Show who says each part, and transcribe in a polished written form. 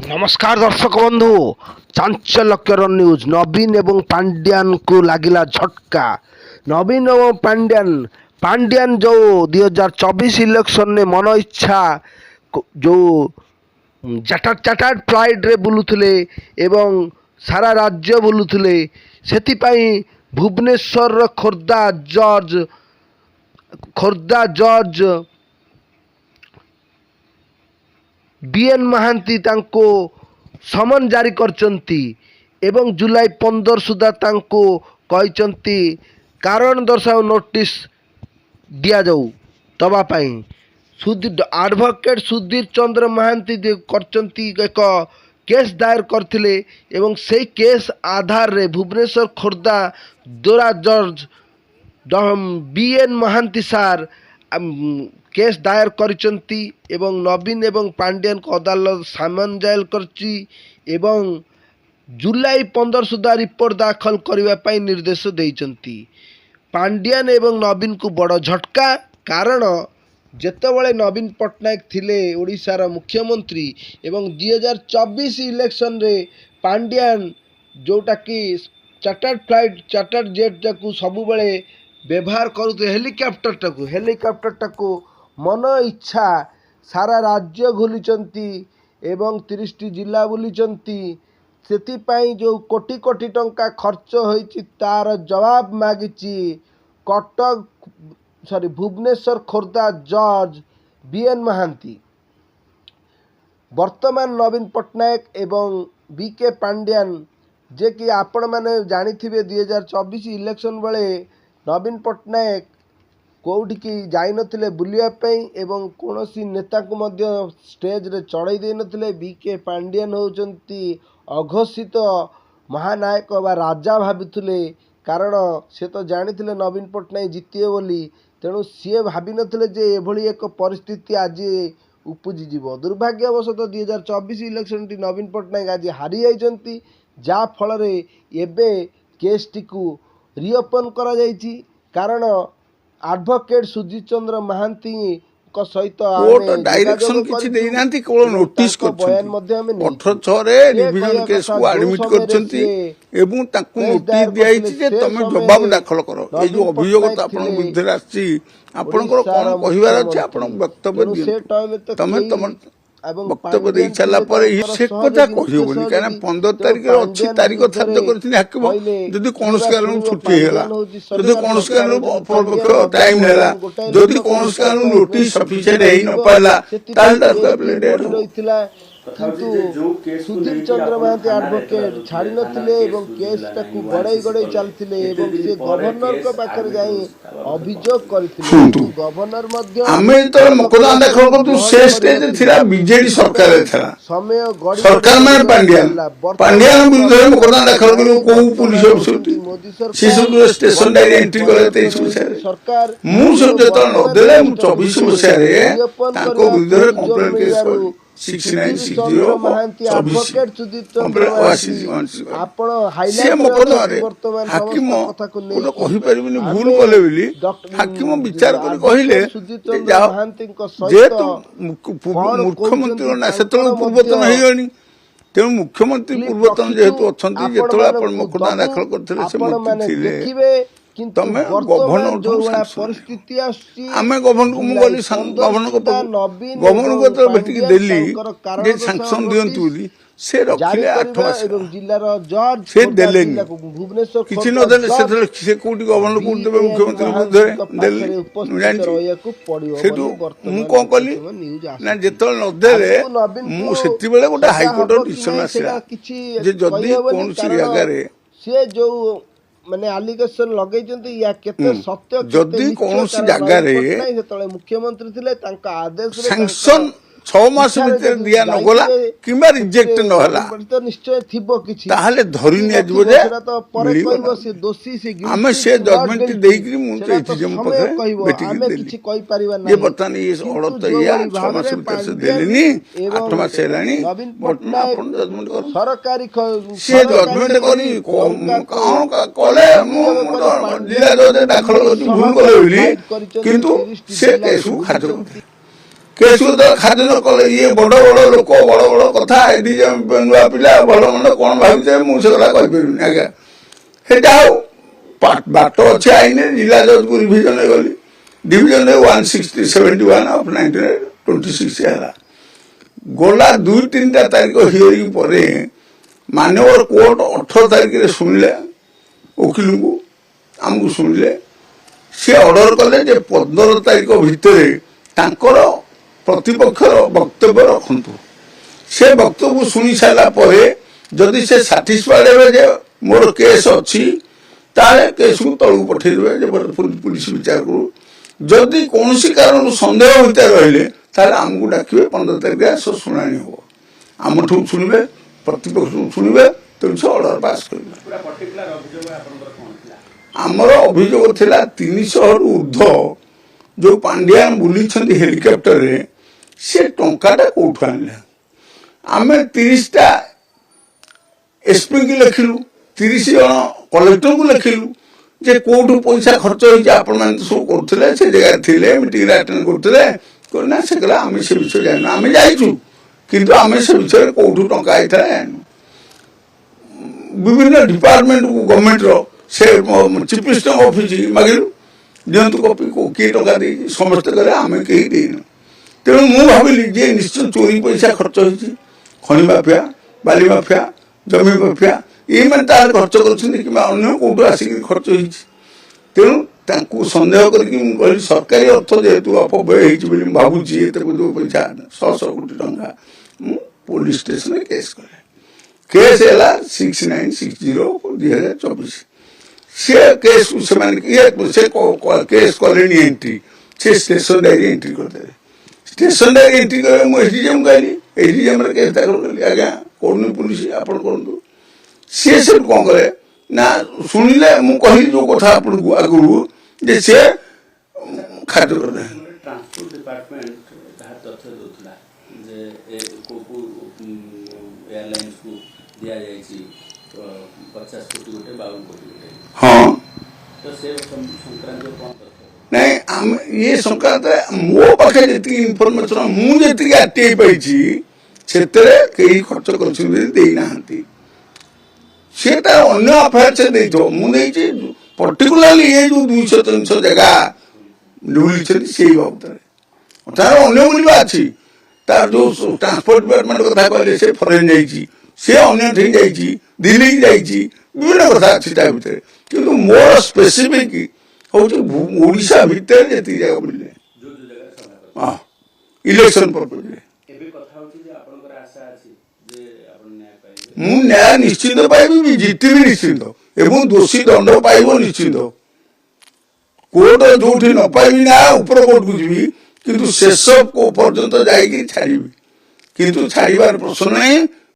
Speaker 1: नमस्कार दर्शक बंधु चांचल्यकर न्यूज नवीन एवं पांड्यान को लगिला झटका। नवीन एवं पांड्यान जो 2024 इलेक्शन ने मन इच्छा जो चाटार्ड फ्लाइट रे बुलुथले एवं सारा राज्य बुलुथले सेतिपाई भुवनेश्वर खोर्धा जज बीएन महांती तांको समन जारी करचंती एवं जुलाई 15 सुधा तांको कहचंती कारण दर्शाओ नोटिस दिया जाऊ दबा पाई एडवोकेट सुधीर चंद्र महांती करचंती एक केस दायर करथिले एवं से केस आधार रे भुवनेश्वर खोर्धा दोरा जज बीएन महांती सार केस दायर करिचंती एवं नवीन एवं पांड्यान को अदालत सामन जारी करची एवं जुलाई 15 सुधा रिपोर्ट दाखल करने पाई निर्देश देइचंती। पांड्यान एवं नवीन को बड़ झटका कारण जेतेबेले नवीन पट्टनायक थिले ओडिशार मुख्यमंत्री एवं 2024 इलेक्शन रे पांड्यान जोटा कि चार्टर्ड जेट जाकू सबु बेले व्यवहार करुते हेलिकॉप्टर टाकू मन इच्छा सारा राज्य घुलीचंती एवं 30टी जिला बुलीचंती सेतिपाई जो कोटी कोटी टंका खर्च होईची तार जवाब मागिची भुवनेश्वर खोर्धा जज बीएन महांती। वर्तमान नवीन पट्टनायक एवं बीके पांड्यान जे कि आपण माने जानिथिबे 2024 इलेक्शन बेले नवीन पट्टनायक कोठी की जाई नथिले बुलिया पई एवं कोनोसी नेता को मध्य स्टेज रे चढ़ाई दे नथिले। बीके पांड्यान होचंती अघोषित महानायक वा राजा भाबिथुले कारण से तो जानिथिले नवीन पट्टनायक जितिए बोली तेणु सी भाभी नथिले जे एभली एक परिस्थिति आज उपजी जीव। दुर्भाग्यवशतः 2024 इलेक्शन टी नवीन पट्टनायक आज हारी जाइछंती जा फल रे एबे केस टी को रिओपन करा जाइछि कारण एडवोकेट सुधीर चंद्र महांती को सहित
Speaker 2: कोर्ट डायरेक्शन किछि देई नांती केवल नोटिस करछन 18 रे रिवीजन केस को एडमिट करछंती एवं ताकू नोटिस दियाइछि जे तमे जवाब दाखल करो। ए जो अभियोग आपन विरुद्ध आछि आपन को कोन कहिवार अछि आपन वक्तव्य दियौ तमे वक्तव्य दे चला पर से कथा कहबोनी काना 15 तारिख रे अछि तारिख थार्थ करथिनी हाकिम जदि कोनस कारण छुट्टी हैला जदि कोनस कारण टाइम हैला जदि कोनस कारण नोटिस सफिशिएंट हे न पाला ताल
Speaker 1: किंतु सुधीर चंद्र महांती एडवोकेट छाड़ी नथिले एवं केस टाकू गड़ाई चलथिले एवं से गवर्नर को पाखरे जाई अभियोग करथिले। गवर्नर मध्य
Speaker 2: हमें तो मकदमा दाखल करतु से स्टेज थिला बीजेडी सरकार थिला समय सरकार में पांड्यान विरुद्ध मकदमा दाखल करू को पुलिस ऑफिसर शिशु स्टेशन डायरी एंट्री करते सरकार मु सब तो न देले 24 वर्ष रे ताको विरुद्ध complaint case 6960
Speaker 1: Mahanti advocate Sudhir Chandra आपण हाईलाइट वर्तमान
Speaker 2: हाकिम को कहि परिबनी भूल कले बोली हाकिम विचार कर कहिले
Speaker 1: सुधीर चंद्र महांती को
Speaker 2: सहित मुख्यमंत्री ना सेतल पूर्वतन हेयनी तेणु मुख्यमंत्री पूर्वतन जेहेतु अछंती जेतला आपण मकदमा दाखल करथिले से मंत्री देखिबे तमे गवर्नर जो परिस्थिति आसी आमे गवर्नर को मुगली गवर्नर को तो बेटी दिल्ली जे सैंक्शन दियंतु बोली से रखले 8 मास
Speaker 1: एवं जिल्लार जज
Speaker 2: से देले
Speaker 1: भुवनेश्वर
Speaker 2: किछि न देले से कोटी गवर्नर को देबे मुख्यमंत्री देले जानि
Speaker 1: को पड़ियो
Speaker 2: सेटु मु कोन कली ना जेतल न देले मु सेति बेले गोटे हाई कोर्ट डिसिजन आसिला जे जदी कोन सी जगह रे
Speaker 1: से जो माने एलिगेशन लगैचंती या केते सत्य
Speaker 2: जदी कोन सी जगह रे
Speaker 1: जेतले मुख्यमंत्री थिले तांका आदेश रे
Speaker 2: सैंक्शन 6 मास भीतर दिया न गला किबा रिजेक्ट न होला
Speaker 1: तो निश्चय थिबो किछि
Speaker 2: ताहले धरि नि आजबो जे
Speaker 1: तो परे कहबो से दोषी से
Speaker 2: हमें से जजमेंट देइकरी मु एथि जे मु पखे बेटी के देली
Speaker 1: किछि कहि परिबा नै
Speaker 2: ये बर्तन ये औरत या 6 मास भीतर से देलेनी 8 मास हेलानी बर्तन अपन जजमेंट कर
Speaker 1: सरकारी
Speaker 2: से जजमेंट करी कोन कले मु जिला जज दाखल भूल कले बोली किंतु से केसु खाजो କେସ୍ ଖାଦ୍ୟ ନ କଲେ ଇଏ ବଡ଼ ବଡ଼ ଲୋକ ବଡ଼ ବଡ଼ କଥା ଏଠି ନୂଆ ପିଲା ଭଲ ମନ୍ଦ କ'ଣ ଭାବିଥାଏ ମୁଁ ସେ କଥା କହିପାରିବିନି ଆଜ୍ଞା। ସେଇଟା ଆଉ ବାଟ ଅଛି ଆଇନରେ ଜିଲ୍ଲା ଜଜ୍କୁ ରିଭିଜନରେ ଗଲି ଡିଭିଜନରେ 160/71 ଅଫ୍ 1926 ହେଲା। ଗଲା 2-3ଟା ତାରିଖ ହିଅରିଂ ପରେ ମାନ୍ୟବର କୋର୍ଟ 18 ତାରିଖରେ ଶୁଣିଲେ ଓକିଲଙ୍କୁ ଆମକୁ ଶୁଣିଲେ ସେ ଅର୍ଡର କଲେ ଯେ 15 ତାରିଖ ଭିତରେ ତାଙ୍କର ପ୍ରତିପକ୍ଷର ବକ୍ତବ୍ୟ ରଖନ୍ତୁ। ସେ ବକ୍ତବ୍ୟ ଶୁଣି ସାରିଲା ପରେ ଯଦି ସେ ସାଟିସ୍ଫାଏଡ୍ ହେବେ ଯେ ମୋର କେସ୍ ଅଛି ତାହେଲେ କେସ୍କୁ ତଳକୁ ପଠେଇଦେବେ ଯେ ପୁଲିସ ବିଚାର କରୁ। ଯଦି କୌଣସି କାରଣରୁ ସନ୍ଦେହ ଭିତରେ ରହିଲେ ତାହେଲେ ଆମକୁ ଡାକିବେ 15 ତାରିଖରେ ଆସ ଶୁଣାଣି ହବ। ଆମଠୁ ଶୁଣିବେ ପ୍ରତିପକ୍ଷରୁ ଶୁଣିବେ ତେଣୁ ସେ ଅର୍ଡର ପାସ୍ କରିବେ। ଆମର ଅଭିଯୋଗ ଥିଲା 300ରୁ ଉର୍ଦ୍ଧ୍ୱ ଯୋଉ ପାଣ୍ଡିଆନ ବୁଲିଛନ୍ତି ହେଲିକପ୍ଟରରେ ସେ ଟଙ୍କାଟା କୋଉଠୁ ଆଣିଲେ। ଆମେ 30ଟା ଏସ୍ପିଙ୍କୁ ଲେଖିଲୁ 30 ଜଣ କଲେକ୍ଟରଙ୍କୁ ଲେଖିଲୁ ଯେ କୋଉଠୁ ପଇସା ଖର୍ଚ୍ଚ ହେଇଛି ଆପଣମାନେ ତ ସବୁ କରୁଥିଲେ ସେ ଜାଗାରେ ଥିଲେ ମିଟିଂରେ ଆଟେଣ୍ଡ କରୁଥିଲେ ନା ସେ କହିଲା ଆମେ ସେ ବିଷୟରେ ଜାଣିନୁ ଆମେ ଯାଇଛୁ କିନ୍ତୁ ଆମେ ସେ ବିଷୟରେ କୋଉଠୁ ଟଙ୍କା ହେଇଥାଏ ଜାଣିନୁ। ବିଭିନ୍ନ ଡିପାର୍ଟମେଣ୍ଟକୁ ଗଭର୍ଣ୍ଣମେଣ୍ଟର ସେ ଚିଫ୍ ମିନିଷ୍ଟରଙ୍କ ଅଫିସ ମାଗିଲୁ ଦିଅନ୍ତୁ କପି କିଏ ଟଙ୍କା ଦେଇଛି ସମସ୍ତେ କହିଲେ ଆମେ କେହି ଦେଇନୁ। ତେଣୁ ମୁଁ ଭାବିଲି ଯେ ନିଶ୍ଚୟ ଚୋରି ପଇସା ଖର୍ଚ୍ଚ ହେଇଛି ଖଣି ମାଫିଆ ବାଲି ମାଫିଆ ଜମି ମାଫିଆ ଏଇମାନେ ତାହେଲେ ଖର୍ଚ୍ଚ କରିଛନ୍ତି କିମ୍ବା ଅନ୍ୟ କୋଉଠୁ ଆସିକି ଖର୍ଚ୍ଚ ହେଇଛି। ତେଣୁ ତାଙ୍କୁ ସନ୍ଦେହ କରିକି ମୁଁ କହିଲି ସରକାରୀ ଅର୍ଥ ଯେହେତୁ ଅପବ୍ୟୟ ହେଇଛି ବୋଲି ମୁଁ ଭାବୁଛି ଏତେ ଯୋଉ ପଇସା 100 କୋଟି ଟଙ୍କା ମୁଁ ପୋଲିସ ଷ୍ଟେସନରେ କେସ୍ କଲେ। କେସ୍ ହେଲା 6960/2024। ସେ କେସ୍କୁ ସେମାନେ ସେ କେସ୍ କଲେଣି ଏଣ୍ଟ୍ରି ସେ ଷ୍ଟେସନ ଡାଏରୀ ଏଣ୍ଟ୍ରି କରିଦେଲେ। ଷ୍ଟେସନ ଡାଏରୀ ଏଣ୍ଟ୍ରି କଲେ ମୁଁ ଏସ୍ଡିଜେଏମ୍ କହିଲି ଏସ୍ଡିଜେଏମ୍ରେ କେସ୍ ଦାଖଲ କଲି ଆଜ୍ଞା କରୁନି ପୁଲିସ ଆପଣ କରନ୍ତୁ। ସିଏ ସେଠୁ କ'ଣ କଲେ ନା ଶୁଣିଲେ ମୁଁ କହିଲି ଯୋଉ କଥା ଆପଣଙ୍କୁ ଆଗରୁ ଯେ ସେ ଖାଦ୍ୟ କରିଦେଲେ।
Speaker 3: ଟ୍ରାନ୍ସପୋର୍ଟ ଡିପାର୍ଟମେଣ୍ଟ ଯାହା ତଥ୍ୟ ଦେଉଥିଲା ଯେ ଏୟାରଲାଇନ୍ସକୁ ଦିଆଯାଇଛି 50 କୋଟି ଗୋଟେ 52 କୋଟି ଗୋଟେ।
Speaker 2: ହଁ
Speaker 3: ତ ସେ ସଂକ୍ରାନ୍ତୀୟ କ'ଣ ତଥ୍ୟ
Speaker 2: ନାଇଁ ଆମେ ଇଏ ସଂକ୍ରାନ୍ତରେ ମୋ ପାଖରେ ଯେତିକି ଇନଫର୍ମେସନ ମୁଁ ଯେତିକି ଆର୍ଟିଆଇ ପାଇଛି ସେଥିରେ କେହି ଖର୍ଚ୍ଚ କରିଛନ୍ତି ଦେଇନାହାନ୍ତି। ସେ ତାର ଅନ୍ୟ ଆଫାୟାର ସେ ଦେଇଥିବ ମୁଁ ଦେଇଛି ପର୍ଟିକୁଲାରଲି ଏ ଯୋଉ 200-300 ଜାଗା ବୁଲିଛନ୍ତି ସେଇ ବାବଦରେ ତାର ଅନ୍ୟ ବୁଲିବା ଅଛି। ତାର ଯୋଉ ଟ୍ରାନ୍ସପୋର୍ଟ ଡିପାର୍ଟମେଣ୍ଟ କଥା କହିଲେ ସେ ଫରେନ୍ ଯାଇଛି ସେ ଅନ୍ୟ ଠିକ ଯାଇଛି ଦିଲ୍ଲୀ ଯାଇଛି ବିଭିନ୍ନ କଥା ଅଛି ତା ଭିତରେ କିନ୍ତୁ ମୋର ସ୍ପେସିଫିକ ହଉଛି ଓଡ଼ିଶା ଭିତରେ ଯେତିକି ଜାଗା ବୁଲିଲେ ହଁ ଇଲେକ୍ସନ ପର୍ପଜରେ ମୁଁ ନ୍ୟାୟ ନିଶ୍ଚିତ ପାଇବି ଜିତିବି ନିଶ୍ଚିତ ଏବଂ ଦୋଷୀ ଦଣ୍ଡ ପାଇବ ନିଶ୍ଚିତ। କୋର୍ଟ ଯୋଉଠି ନ ପାଇବି ନା ଉପର କୋର୍ଟକୁ ଯିବି କିନ୍ତୁ ଶେଷ ପର୍ଯ୍ୟନ୍ତ ଯାଇକି ଛାଡ଼ିବି କିନ୍ତୁ ଛାଡ଼ିବାର ପ୍ରଶ୍ନ ନାହିଁ।